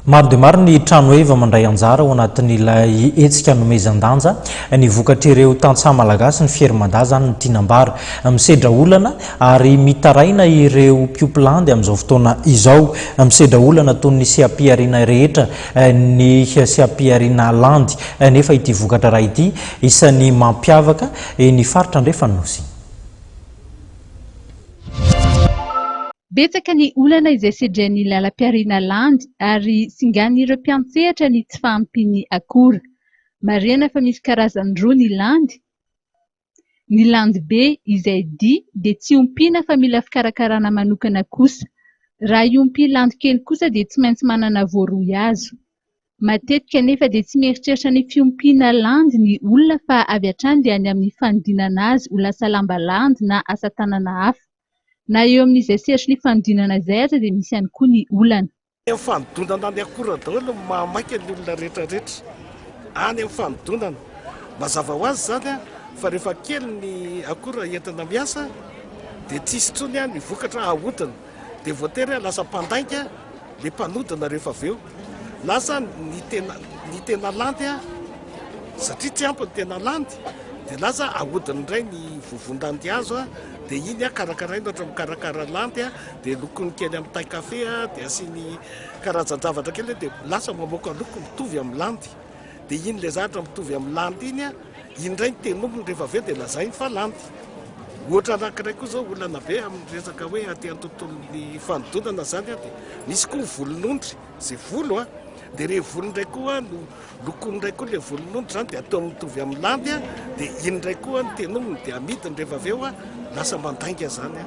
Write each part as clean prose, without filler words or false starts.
Maro dia maro ny trano eva mandray anjara ao anatin'ilay hetsika nomezan-danja ny vokatra ireo tantsaha malagasy ny fiery-mandahy zany ny tianambara misedra olana ary mitaraina ireo pioplandy amin'izao fotoana izao misedra olana toy ny siampiariana rehetra ny siampiariana landy nefa ity vokatra raha ity isan'ny mampiavaka ny faritra ndray Fanosy. Betsaka ny olana izay sedran'ny lalam-piariana landy ary singan'ireo mpiantsehatra ny tsy fahampiany akora. Marihana fa misy karazany roa ny landy. Ny landy be izay dia tsy ompiana fa mila fikarakarana manokana kosa. Raha iompy landy kely kosa dia tsy maintsy manana voaroy azo. Matetika nefa dia tsy mieritreritra ny fiompiana landy ny olona fa avy hatrany dia any amin'ny fanodinana azy ho lasa lamba landy na asa tanana hafa. Na eo amin'izay sehatry ny fanodinana izay aza dia misy ihany koa ny olana. Any amin'ny fanodonana ny akora daholo mamaky ny olona rehetrarehetra. Any amin'ny fanodonana mazava ho azy zany fa rehefa kely ny akora entina miasa dia tsisy intsony ny vokatra ahodina dia voatery lasa mpandainga ny mpanodina rehefa avy eo. Lasa ny tena landy satria tsy ampy ny tena landy dia lasa ahodina indray ny vovon-dandy azo dia iny karakaraina ohatra mikarakara landy dia lokony kely amin'ny tay-kafe dia asiany karazan-javatra kely dia lasa mamoaka loko mitovy amin'ny landy dia iny ilay zavatra mitovy amin'ny landy iny indray ny tenominy rehefa avy eo dia lazainy fa landy. Ohatra anankiray koa izao olana be amin'ny resaka hoe aty an-tontolon'ny fanodonana zany dia misy koa volon'ondry izay volo dia re volondray koa no lokondray koa ilay volon'ondry zany dia atao mitovy amin'ny landy dia indray koa ny tenominy dia amidiny rehefa avy eo lasa mandainga zany.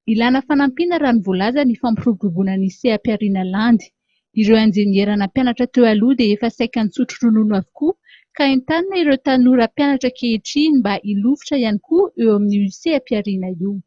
Ilana fanampiana raha ny voalaza ny fampiroboroboana ny sehampiariana landy. Ireo anjenierana mpianatra teo aloha dia efa saika nitsotro ronono avokoa ka entanina ireo tanora mpianatra ankehitriny mba hilofotra ihany koa eo amin'ny sehampiariana io.